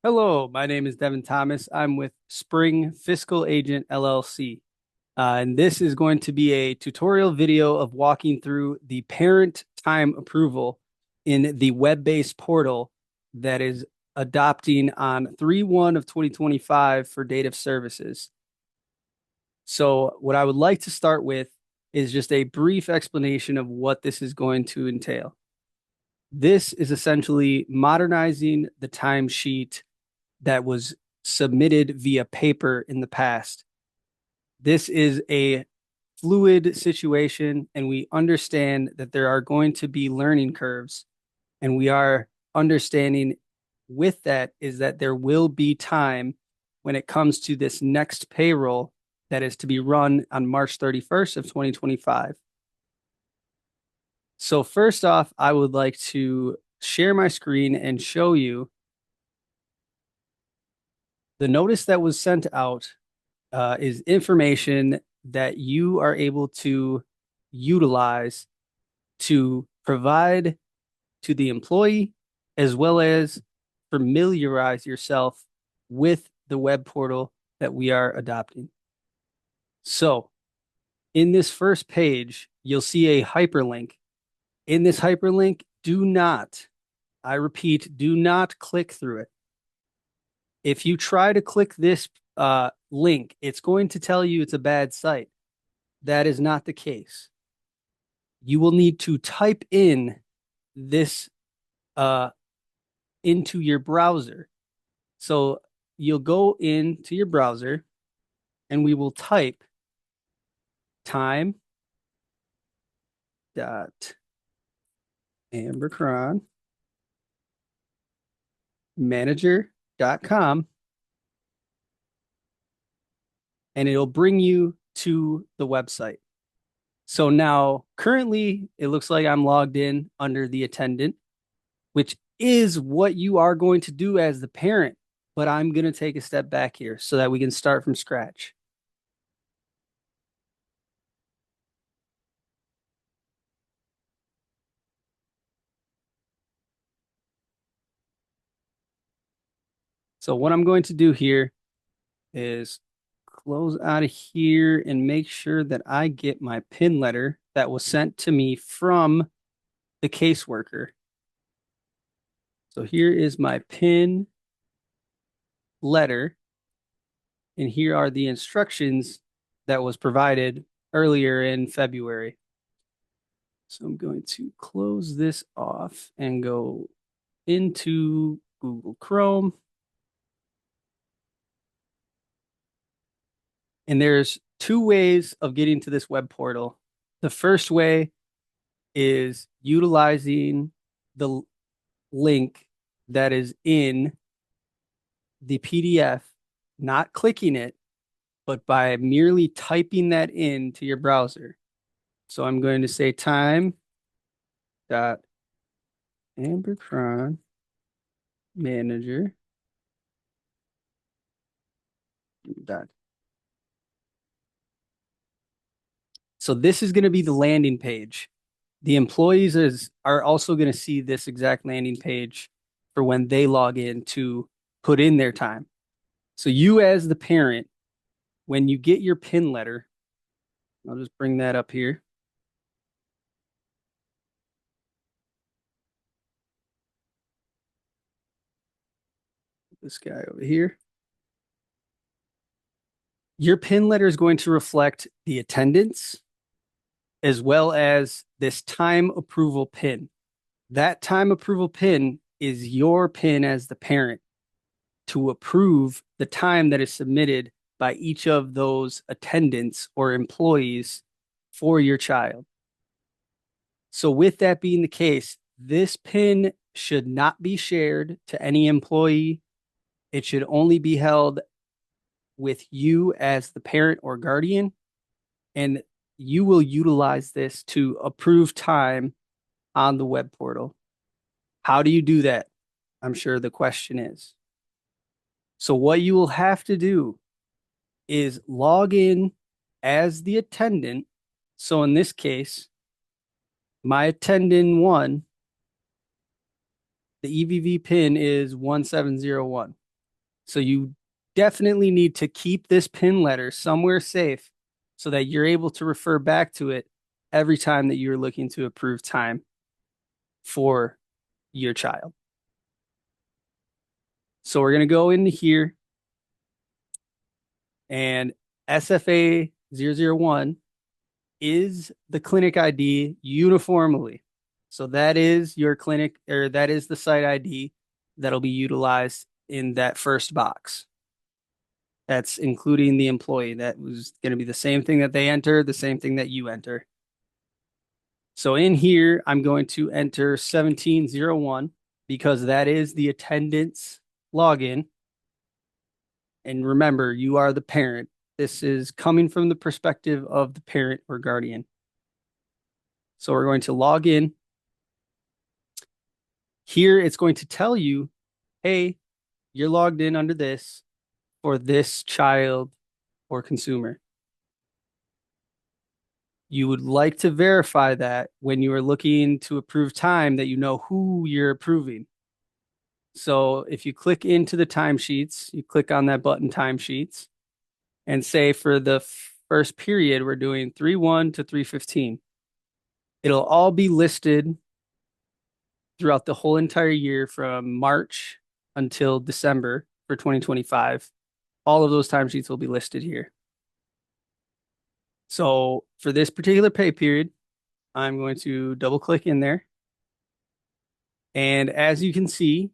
Hello, my name is Devin Thomas. I'm with Spring Fiscal Agent LLC. And this is going to be a tutorial video of walking through the parent time approval in the web-based portal that is adopting on 3/1 of 2025 for date of services. So what I would like to start with is just a brief explanation of what this is going to entail. This is essentially modernizing the timesheet that was submitted via paper in the past. This is a fluid situation, and we understand that there are going to be learning curves. And we are understanding with that is that there will be time when it comes to this next payroll that is to be run on March 31st of 2025. So first off, I would like to share my screen and show you the notice that was sent out is information that you are able to utilize to provide to the employee as well as familiarize yourself with the web portal that we are adopting. So, in this first page, you'll see a hyperlink. In this hyperlink, I repeat, do not click through it. If you try to click this link, it's going to tell you it's a bad site. That is not the case. You will need to type in this into your browser. So you'll go into your browser and we will type time dot ambercron manager.com, and it'll bring you to the website. So now currently it looks like I'm logged in under the attendant, which is what you are going to do as the parent. But I'm going to take a step back here so that we can start from scratch. So what I'm going to do here is close out of here and make sure that I get my PIN letter that was sent to me from the caseworker. So here is my PIN letter, and here are the instructions that was provided earlier in February. So I'm going to close this off and go into Google Chrome. And there's two ways of getting to this web portal. The first way is utilizing the link that is in the PDF, not clicking it, but by merely typing that into your browser. So I'm going to say time dot ambercron manager dot. So this is going to be the landing page. The employees are also going to see this exact landing page for when they log in to put in their time. So you as the parent, when you get your PIN letter, I'll just bring that up here. This guy over here. Your PIN letter is going to reflect the attendance as well as this time approval PIN. That time approval PIN is your PIN as the parent to approve the time that is submitted by each of those attendants or employees for your child. So with that being the case, this PIN should not be shared to any employee. It should only be held with you as the parent or guardian, and you will utilize this to approve time on the web portal. How do you do that? I'm sure the question is. So what you will have to do is log in as the attendant. So in this case, my attendant 1, the EVV PIN is 1701. So you definitely need to keep this PIN letter somewhere safe so that you're able to refer back to it every time that you're looking to approve time for your child. So we're going to go into here, and SFA 001 is the clinic ID uniformly. So that is your clinic, or that is the site ID that'll be utilized in that first box. That's including the employee. That was going to be the same thing that they enter, the same thing that you enter. So in here, I'm going to enter 1701 because that is the attendance login. And remember, you are the parent. This is coming from the perspective of the parent or guardian. So we're going to log in. Here, it's going to tell you, hey, you're logged in under this for this child or consumer. You would like to verify that when you are looking to approve time that you know who you're approving. So if you click into the timesheets, you click on that button timesheets and say for the first period, we're doing 3/1 to 3/15. It'll all be listed throughout the whole entire year from March until December for 2025. All of those timesheets will be listed here. So for this particular pay period, I'm going to double click in there. And as you can see,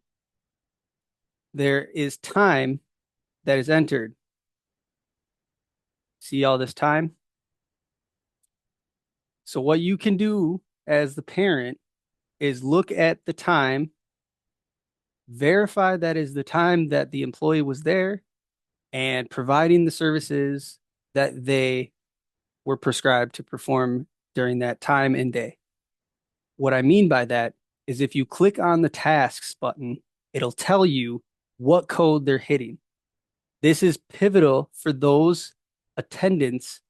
there is time that is entered. See all this time? So what you can do as the parent is look at the time, verify that is the time that the employee was there and providing the services that they were prescribed to perform during that time and day. What I mean by that is if you click on the tasks button, it'll tell you what code they're hitting. This is pivotal for those attendants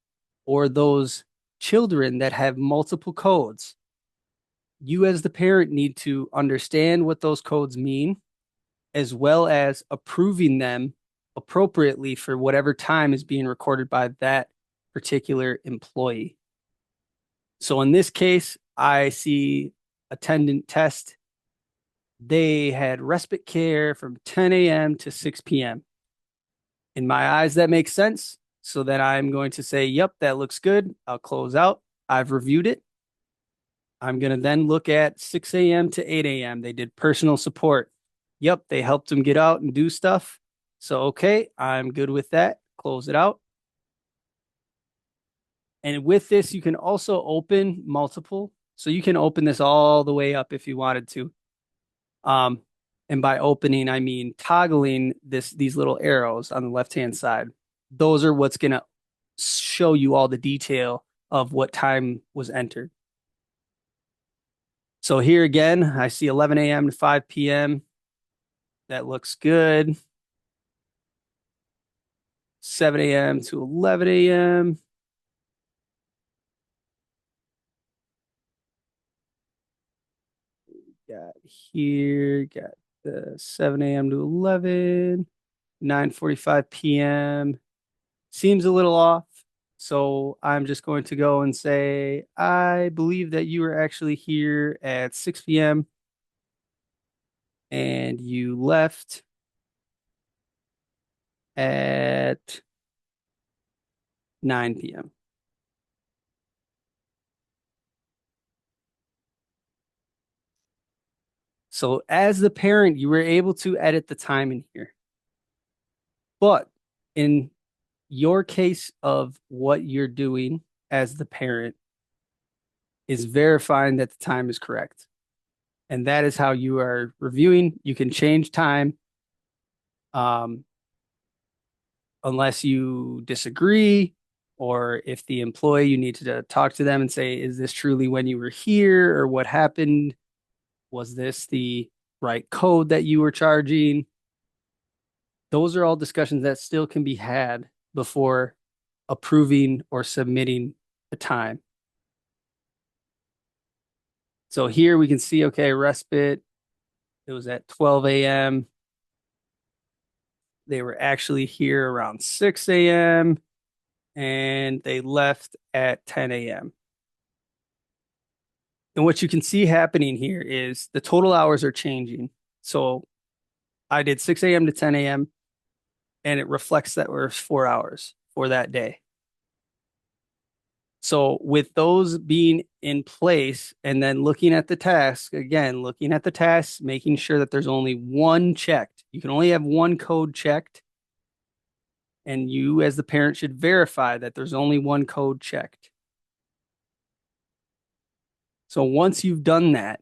or those children that have multiple codes. You, as the parent, need to understand what those codes mean, as well as approving them appropriately for whatever time is being recorded by that particular employee. So in this case, I see attendant test. They had respite care from 10 a.m. to 6 p.m. In my eyes, that makes sense. So then I'm going to say, yep, that looks good. I'll close out. I've reviewed it. I'm going to then look at 6 a.m. to 8 a.m. They did personal support. Yep, they helped them get out and do stuff. So, okay, I'm good with that. Close it out. And with this, you can also open multiple. So you can open this all the way up if you wanted to. Um, and by opening, I mean toggling these little arrows on the left-hand side. Those are what's going to show you all the detail of what time was entered. So here again, I see 11 a.m. to 5 p.m. That looks good. 7 a.m. to 11 a.m. Got here, got the 7 a.m. to 11, 9:45 p.m. Seems a little off. So I'm just going to go and say, I believe that you were actually here at 6 p.m. and you left at 9 p.m. So as the parent, you were able to edit the time in here. But in your case of what you're doing as the parent is verifying that the time is correct. And that is how you are reviewing. You can change time um, unless you disagree, or if the employee, you need to talk to them and say, is this truly when you were here or what happened? Was this the right code that you were charging? Those are all discussions that still can be had before approving or submitting a time. So here we can see, okay, respite, it was at 12 a.m. They were actually here around 6 a.m. and they left at 10 a.m. And what you can see happening here is the total hours are changing. So I did 6 a.m. to 10 a.m. and it reflects that we're 4 hours for that day. So with those being in place and then looking at the task, again, looking at the tasks, making sure that there's only one checked. You can only have one code checked. And you as the parent should verify that there's only one code checked. So once you've done that,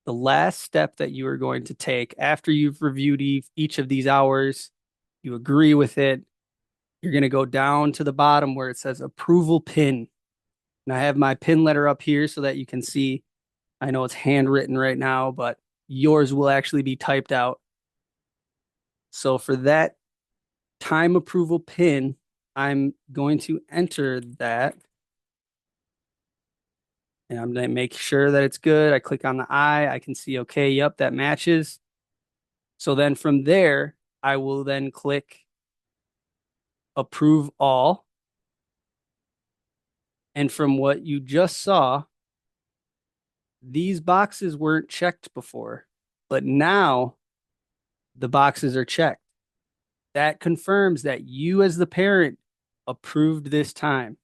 the last step that you are going to take after you've reviewed each of these hours, you agree with it, you're going to go down to the bottom where it says approval pin. And I have my pin letter up here so that you can see. I know it's handwritten right now, but yours will actually be typed out. So for that time approval pin, I'm going to enter that. And I'm going to make sure that it's good. I click on the eye. I can see, okay, yep, that matches. So then from there, I will then click approve all. And from what you just saw, these boxes weren't checked before, but now the boxes are checked. That confirms that you as the parent approved this time.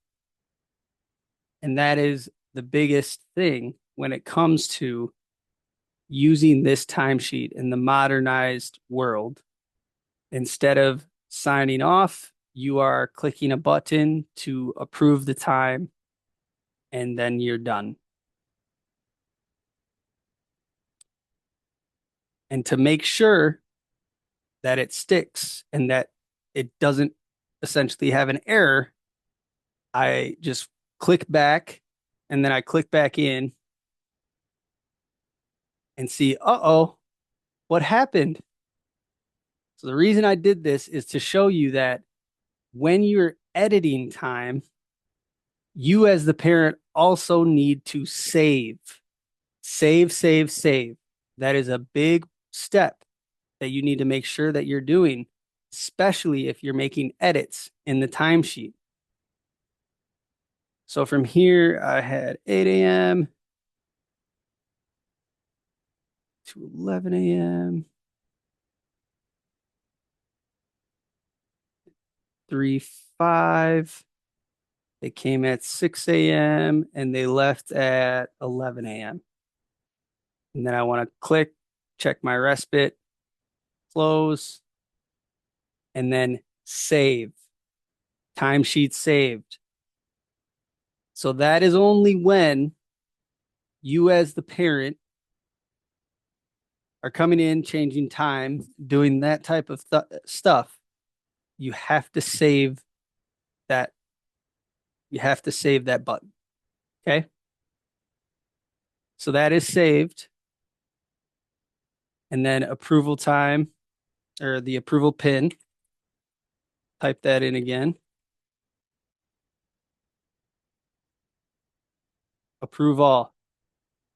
And that is the biggest thing when it comes to using this timesheet in the modernized world. Instead of signing off, you are clicking a button to approve the time, and then you're done. And to make sure that it sticks and that it doesn't essentially have an error, I just click back and then I click back in and see, uh-oh, what happened? So the reason I did this is to show you that when you're editing time, you as the parent also need to save. Save. That is a big step that you need to make sure that you're doing, especially if you're making edits in the timesheet. So from here, I had 8 a.m. to 11 a.m. 3-5. They came at 6 a.m. and they left at 11 a.m. And then I want to click, check my respite, close, and then save. Timesheet saved. So that is only when you as the parent are coming in, changing time, doing that type of stuff. You have to save that. You have to save that button. Okay. So that is saved. And then approval time or the approval pin. Type that in again. Approve all.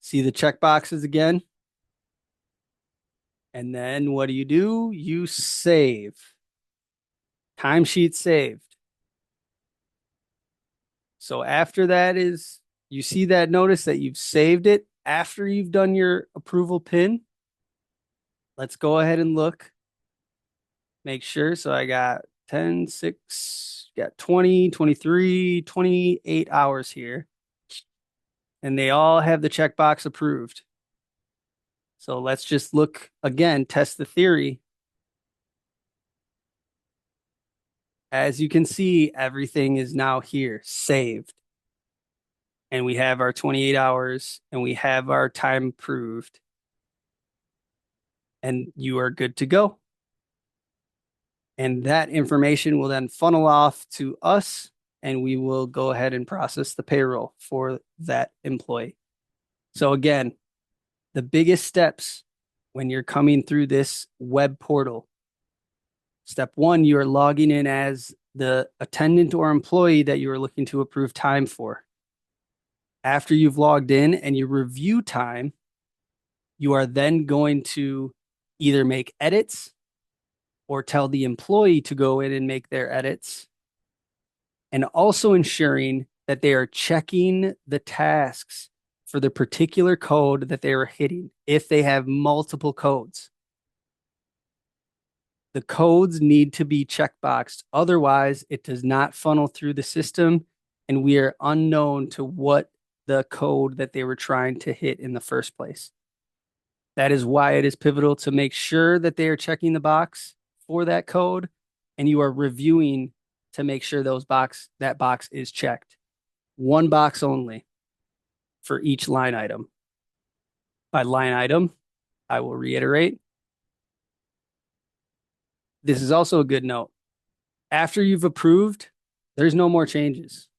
See the check boxes again. And then what do? You save. Timesheet saved. So after that is, you see that notice that you've saved it after you've done your approval pin. Let's go ahead and look. Make sure. So I got 10, 6, got 20, 23, 28 hours here. And they all have the checkbox approved. So let's just look again, test the theory. As you can see, everything is now here, saved. And we have our 28 hours and we have our time approved. And you are good to go. And that information will then funnel off to us, and we will go ahead and process the payroll for that employee. So again, the biggest steps when you're coming through this web portal. Step one, you are logging in as the attendant or employee that you are looking to approve time for. After you've logged in and you review time, you are then going to either make edits or tell the employee to go in and make their edits, and also ensuring that they are checking the tasks for the particular code that they are hitting if they have multiple codes. The codes need to be checkboxed. Otherwise, it does not funnel through the system, and we are unknown to what the code that they were trying to hit in the first place. That is why it is pivotal to make sure that they are checking the box for that code, and you are reviewing to make sure that box is checked. One box only for each line item. By line item, I will reiterate. This is also a good note. After you've approved, there's no more changes.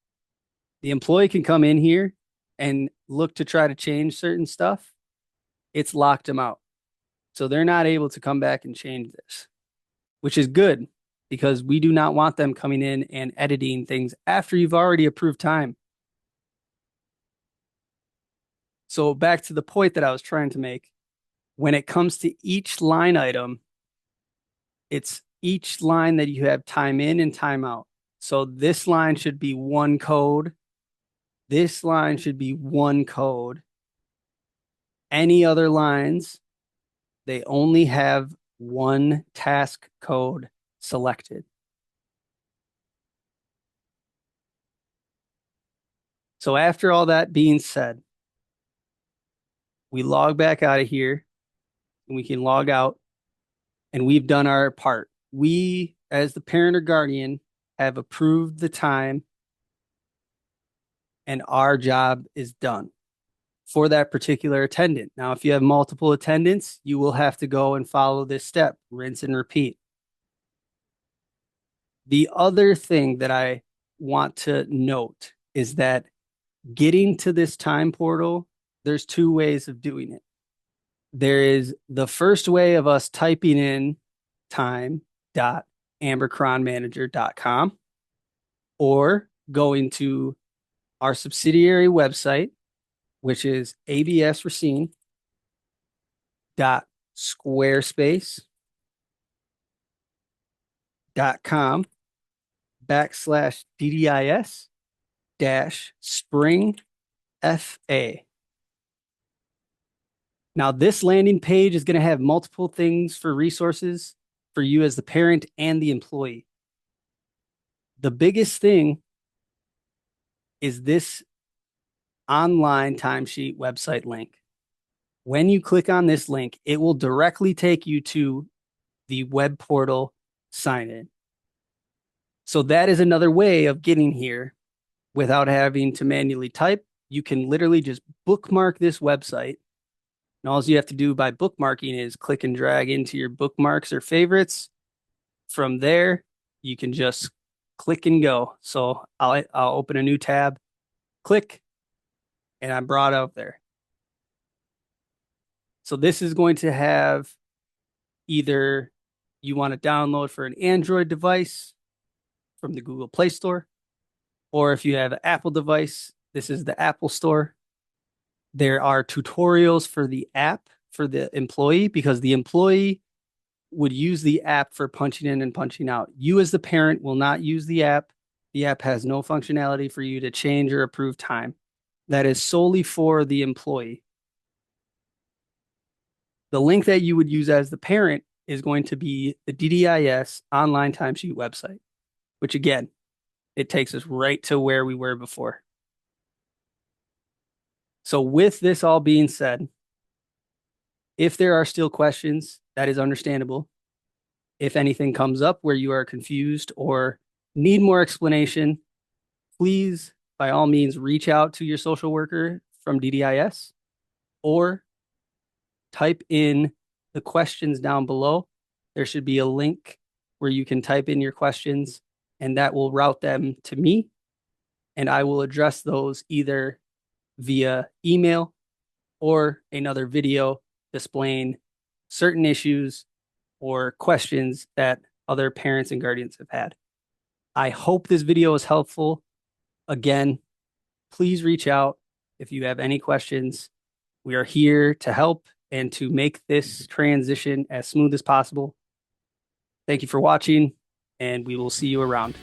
The employee can come in here and look to try to change certain stuff. It's locked them out. So they're not able to come back and change this, which is good because we do not want them coming in and editing things after you've already approved time. So back to the point that I was trying to make, when it comes to each line item, it's each line that you have time in and time out. So this line should be one code. This line should be one code. Any other lines, they only have one task code selected. So after all that being said, we log back out of here and we can log out and we've done our part. We, as the parent or guardian, have approved the time and our job is done for that particular attendant. Now, if you have multiple attendants, you will have to go and follow this step, rinse and repeat. The other thing that I want to note is that getting to this time portal, there's two ways of doing it. There is the first way of us typing in time.ambercronmanager.com or going to our subsidiary website, which is absrescene.squarespace.com/DDIS-Spring FA. Now, this landing page is going to have multiple things for resources for you as the parent and the employee. The biggest thing is this online timesheet website link. When you click on this link, it will directly take you to the web portal sign in. So that is another way of getting here without having to manually type. You can literally just bookmark this website. And all you have to do by bookmarking is click and drag into your bookmarks or favorites. From there, you can just click and go. So I'll open a new tab, click, and I'm brought out there. So this is going to have either you want to download for an Android device from the Google Play Store, or if you have an Apple device, this is the Apple Store. There are tutorials for the app for the employee because the employee would use the app for punching in and punching out. You as the parent will not use the app. The app has no functionality for you to change or approve time. That is solely for the employee. The link that you would use as the parent is going to be the DDIS online timesheet website, which again, it takes us right to where we were before. So with this all being said, if there are still questions, that is understandable. If anything comes up where you are confused or need more explanation, please, by all means, reach out to your social worker from DDIS or type in the questions down below. There should be a link where you can type in your questions and that will route them to me. And I will address those either via email or another video displaying certain issues or questions that other parents and guardians have had. I hope this video is helpful. Again, please reach out if you have any questions. We are here to help and to make this transition as smooth as possible. Thank you for watching, and we will see you around.